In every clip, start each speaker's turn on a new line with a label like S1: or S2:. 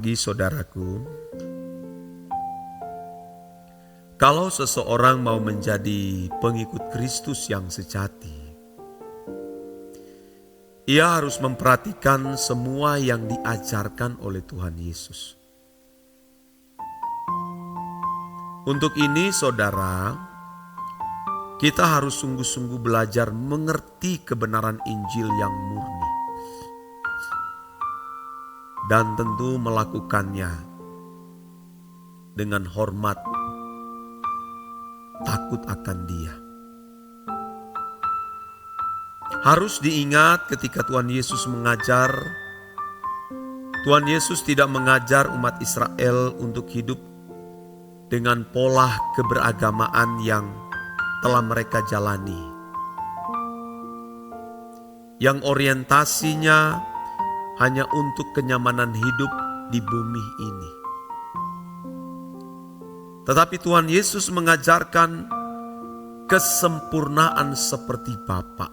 S1: Bagi saudaraku, kalau seseorang mau menjadi pengikut Kristus yang sejati, ia harus memperhatikan semua yang diajarkan oleh Tuhan Yesus. Untuk ini, saudara, kita harus sungguh-sungguh belajar mengerti kebenaran Injil yang murni. Dan tentu melakukannya dengan hormat, takut akan Dia. Harus diingat ketika Tuhan Yesus mengajar, Tuhan Yesus tidak mengajar umat Israel untuk hidup dengan pola keberagamaan yang telah mereka jalani, yang orientasinya hanya untuk kenyamanan hidup di bumi ini. Tetapi Tuhan Yesus mengajarkan kesempurnaan seperti Bapa.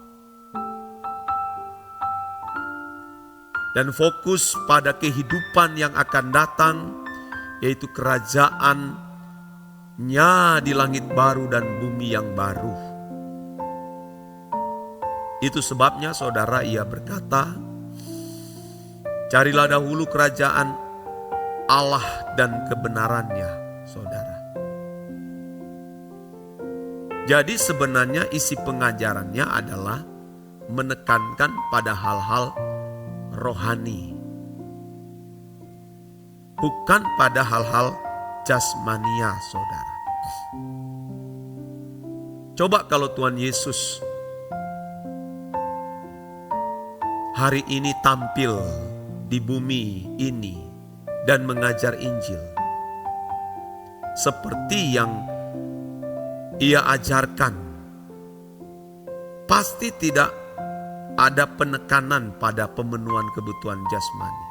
S1: Dan fokus pada kehidupan yang akan datang, yaitu kerajaannya di langit baru dan bumi yang baru. Itu sebabnya saudara, ia berkata, carilah dahulu kerajaan Allah dan kebenarannya, saudara. Jadi sebenarnya isi pengajarannya adalah menekankan pada hal-hal rohani, bukan pada hal-hal jasmania, saudara. Coba kalau Tuhan Yesus hari ini tampil di bumi ini dan mengajar Injil seperti yang ia ajarkan, pasti tidak ada penekanan pada pemenuhan kebutuhan jasmani.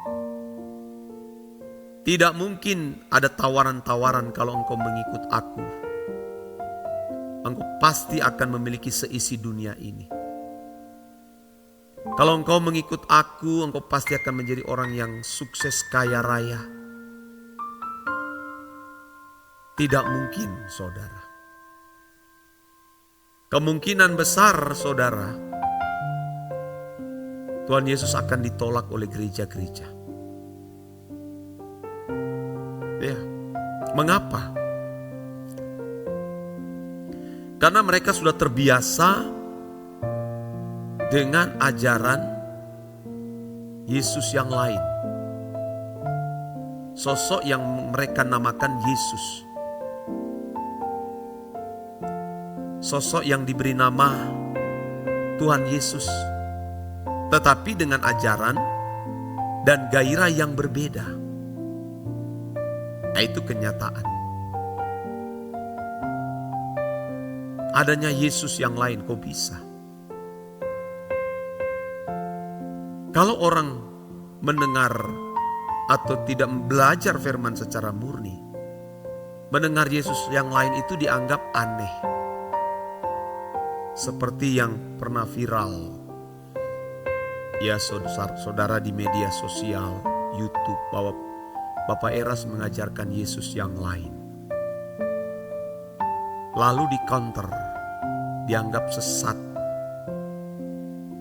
S1: Tidak mungkin ada tawaran-tawaran, kalau engkau mengikut aku, engkau pasti akan memiliki seisi dunia ini. Kalau engkau mengikut aku, engkau pasti akan menjadi orang yang sukses kaya raya. Tidak mungkin, saudara. Kemungkinan besar, saudara, Tuhan Yesus akan ditolak oleh gereja-gereja. Ya, mengapa? Karena mereka sudah terbiasa dengan ajaran Yesus yang lain. Sosok yang mereka namakan Yesus. Sosok yang diberi nama Tuhan Yesus. Tetapi dengan ajaran dan gairah yang berbeda. Itu kenyataan. Adanya Yesus yang lain, kok bisa? Kalau orang mendengar atau tidak belajar firman secara murni, mendengar Yesus yang lain itu dianggap aneh. Seperti yang pernah viral, ya saudara, di media sosial, YouTube, bahwa Bapak Eras mengajarkan Yesus yang lain. Lalu di counter, dianggap sesat.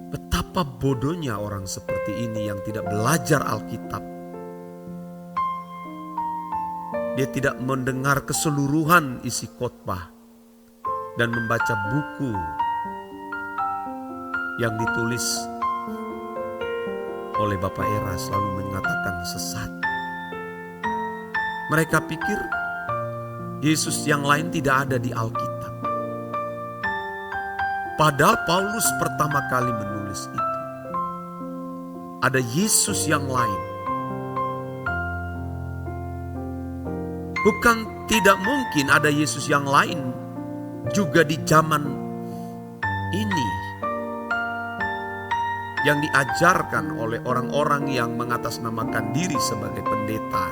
S1: Betapa bodohnya orang seperti ini yang tidak belajar Alkitab. Dia tidak mendengar keseluruhan isi khotbah dan membaca buku yang ditulis oleh Bapak Eras lalu mengatakan sesat. Mereka pikir Yesus yang lain tidak ada di Alkitab. Padahal Paulus pertama kali menulis itu. Ada Yesus yang lain. Bukan tidak mungkin ada Yesus yang lain juga di zaman ini. Yang diajarkan oleh orang-orang yang mengatasnamakan diri sebagai pendeta,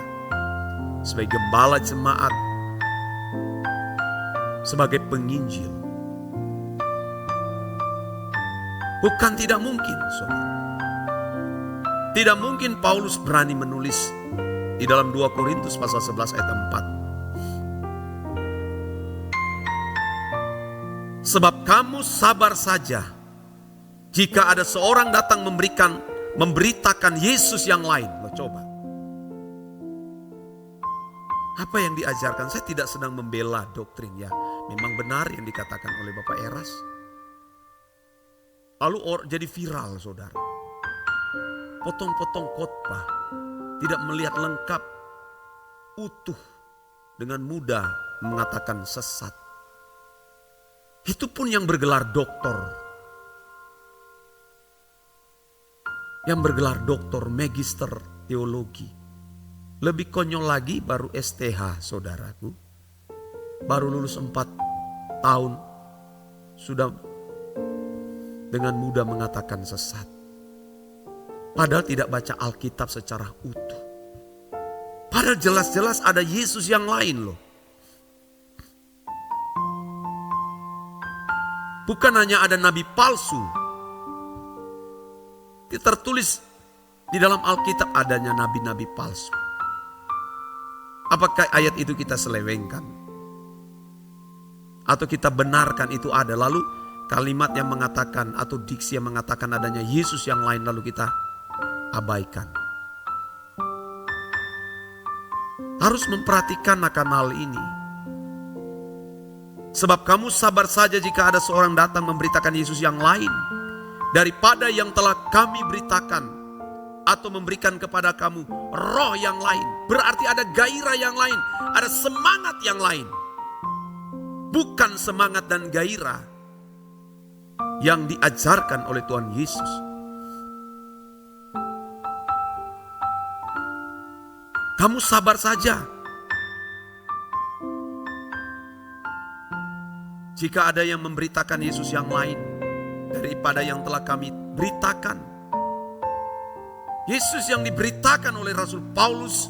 S1: sebagai gembala jemaat, sebagai penginjil. Bukan tidak mungkin, saudara. Tidak mungkin Paulus berani menulis Di dalam 2 Korintus pasal 11 ayat 4. Sebab kamu sabar saja jika ada seorang datang memberitakan Yesus yang lain. Loh, coba. Apa yang diajarkan? Saya tidak sedang membela doktrin ya. Memang benar yang dikatakan oleh Bapak Eras. Lalu jadi viral, saudara. Potong-potong khotbah, tidak melihat lengkap, utuh, dengan mudah mengatakan sesat. Itu pun yang bergelar doktor. Yang bergelar doktor, magister teologi. Lebih konyol lagi baru STH, saudaraku. Baru lulus 4 tahun, sudah dengan mudah mengatakan sesat. Padahal tidak baca Alkitab secara utuh. Padahal jelas-jelas ada Yesus yang lain loh. Bukan hanya ada nabi palsu. Tertulis di dalam Alkitab adanya nabi-nabi palsu. Apakah ayat itu kita selewengkan? Atau kita benarkan itu ada, lalu kalimat yang mengatakan atau diksi yang mengatakan adanya Yesus yang lain lalu kita abaikan. Harus memperhatikan akan hal ini. Sebab kamu sabar saja jika ada seorang datang memberitakan Yesus yang lain daripada yang telah kami beritakan, atau memberikan kepada kamu roh yang lain. Berarti ada gairah yang lain, ada semangat yang lain. Bukan semangat dan gairah yang diajarkan oleh Tuhan Yesus. Kamu sabar saja jika ada yang memberitakan Yesus yang lain daripada yang telah kami beritakan. Yesus yang diberitakan oleh Rasul Paulus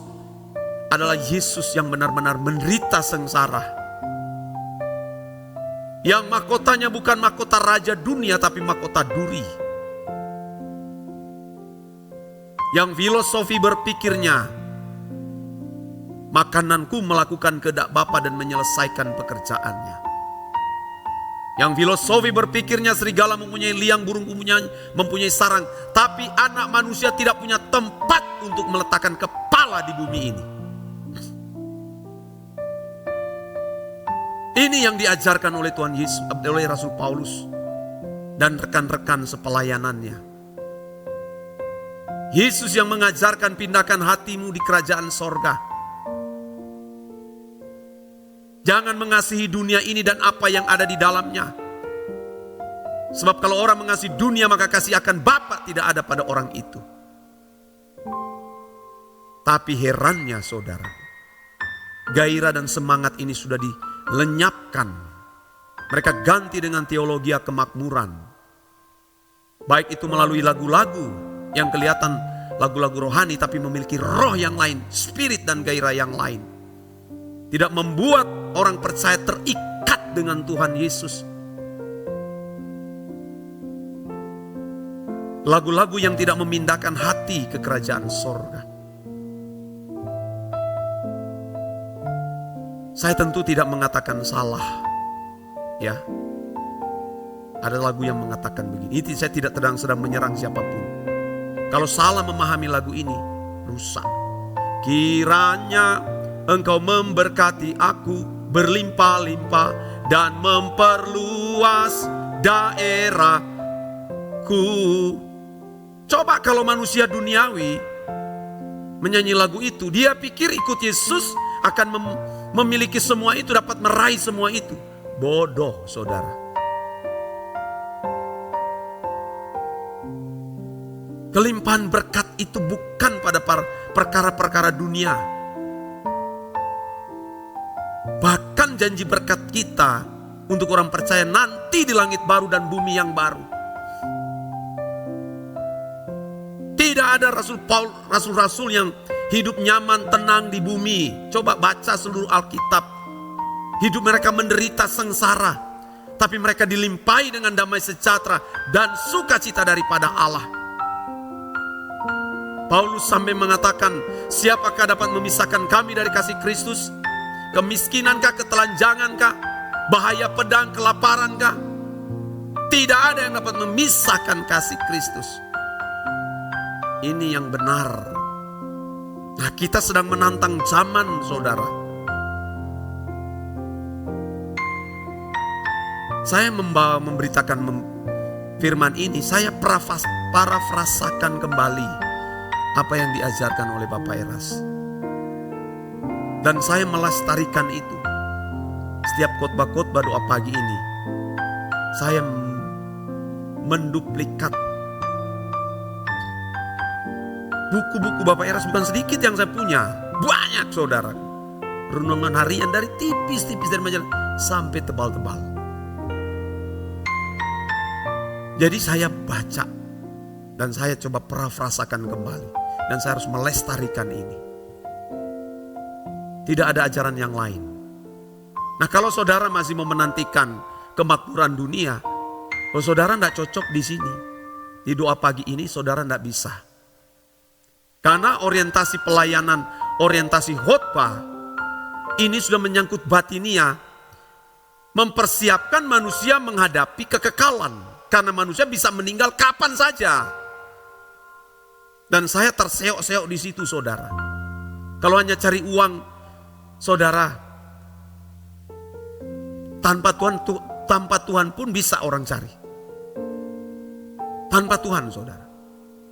S1: adalah Yesus yang benar-benar menderita sengsara. Yang mahkotanya bukan mahkota raja dunia tapi mahkota duri. Yang filosofi berpikirnya, makananku melakukan kehendak Bapa dan menyelesaikan pekerjaannya. Yang filosofi berpikirnya serigala mempunyai liang, burung mempunyai sarang, tapi anak manusia tidak punya tempat untuk meletakkan kepala di bumi ini. Ini yang diajarkan oleh Tuhan Yesus, oleh Rasul Paulus dan rekan-rekan sepelayanannya. Yesus yang mengajarkan pindahkan hatimu di kerajaan sorga. Jangan mengasihi dunia ini dan apa yang ada di dalamnya. Sebab kalau orang mengasihi dunia maka kasih akan Bapa tidak ada pada orang itu. Tapi herannya saudara, gairah dan semangat ini sudah dilenyapkan. Mereka ganti dengan teologi kemakmuran. Baik itu melalui lagu-lagu yang kelihatan lagu-lagu rohani tapi memiliki roh yang lain, spirit dan gairah yang lain. Tidak membuat orang percaya terikat dengan Tuhan Yesus. Lagu-lagu yang tidak memindahkan hati ke kerajaan sorga. Saya tentu tidak mengatakan salah. Ya, ada lagu yang mengatakan begini. Ini saya tidak sedang menyerang siapapun. Kalau salah memahami lagu ini, rusak. Kiranya Engkau memberkati aku berlimpah-limpah dan memperluas daerahku. Coba kalau manusia duniawi menyanyi lagu itu, dia pikir ikut Yesus akan memiliki semua itu, dapat meraih semua itu. Bodoh, saudara. Kelimpahan berkat itu bukan pada perkara-perkara dunia. Bahkan janji berkat kita untuk orang percaya nanti di langit baru dan bumi yang baru. Tidak ada rasul-rasul yang hidup nyaman tenang di bumi. Coba baca seluruh Alkitab. Hidup mereka menderita sengsara, tapi mereka dilimpahi dengan damai sejahtera dan sukacita daripada Allah. Paulus sampai mengatakan, siapakah dapat memisahkan kami dari kasih Kristus? Kemiskinankah, ketelanjangankah, bahaya pedang, kelaparankah? Tidak ada yang dapat memisahkan kasih Kristus. Ini yang benar. Nah, kita sedang menantang zaman, saudara. Saya memberitakan firman ini, saya parafrasakan kembali apa yang diajarkan oleh Bapak Eras. Dan saya melestarikan itu. Setiap khotbah-khotbah doa pagi ini, saya menduplikat. Buku-buku Bapak Eras bukan sedikit yang saya punya. Banyak, saudara. Renungan harian dari tipis-tipis dari majalah sampai tebal-tebal. Jadi saya baca dan saya coba parafrasakan kembali. Dan saya harus melestarikan ini. Tidak ada ajaran yang lain. Nah, kalau saudara masih mau menantikan kemakmuran dunia, saudara tidak cocok di sini. Di doa pagi ini saudara tidak bisa. Karena orientasi pelayanan, orientasi khotbah, ini sudah menyangkut batinia. Mempersiapkan manusia menghadapi kekekalan. Karena manusia bisa meninggal kapan saja. Dan saya terseok-seok di situ, saudara. Kalau hanya cari uang, saudara, tanpa Tuhan pun bisa orang cari. Tanpa Tuhan, saudara.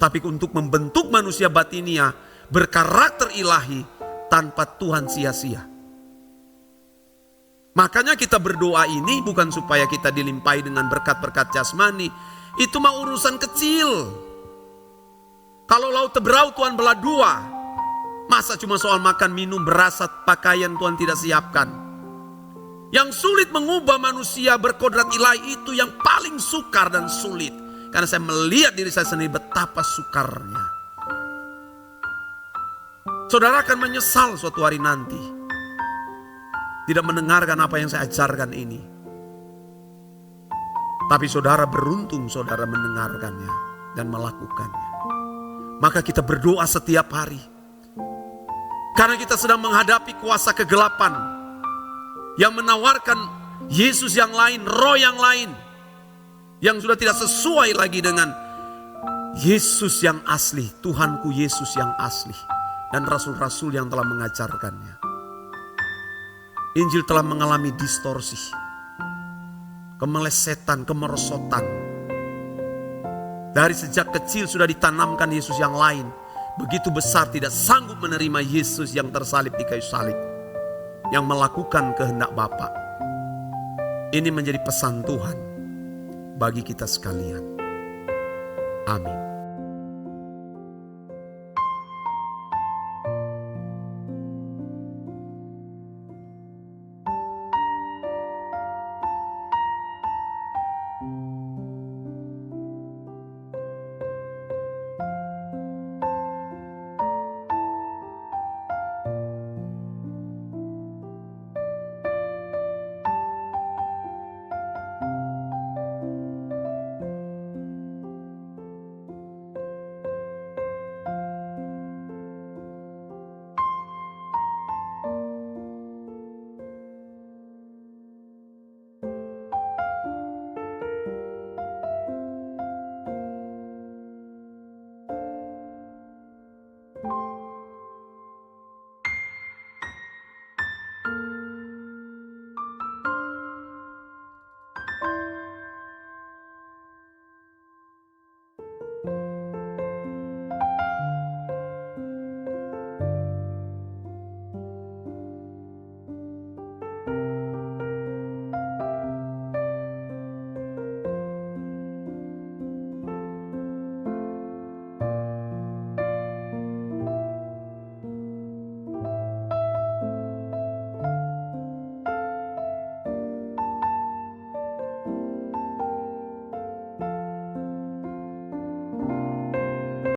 S1: Tapi untuk membentuk manusia batinia berkarakter ilahi, tanpa Tuhan sia-sia. Makanya kita berdoa ini bukan supaya kita dilimpahi dengan berkat-berkat jasmani. Itu mah urusan kecil. Kalau laut teberau Tuhan belah dua, masa cuma soal makan, minum, beras, pakaian Tuhan tidak siapkan? Yang sulit mengubah manusia berkodrat ilahi itu yang paling sukar dan sulit. Karena saya melihat diri saya sendiri betapa sukarnya. Saudara akan menyesal suatu hari nanti. Tidak mendengarkan apa yang saya ajarkan ini. Tapi saudara beruntung saudara mendengarkannya dan melakukannya. Maka kita berdoa setiap hari. Karena kita sedang menghadapi kuasa kegelapan. Yang menawarkan Yesus yang lain, roh yang lain. Yang sudah tidak sesuai lagi dengan Yesus yang asli. Tuhanku Yesus yang asli. Dan rasul-rasul yang telah mengajarkannya. Injil telah mengalami distorsi. Kemelesetan, kemerosotan. Dari sejak kecil sudah ditanamkan Yesus yang lain. Begitu besar tidak sanggup menerima Yesus yang tersalib di kayu salib. Yang melakukan kehendak Bapa. Ini menjadi pesan Tuhan bagi kita sekalian. Amin.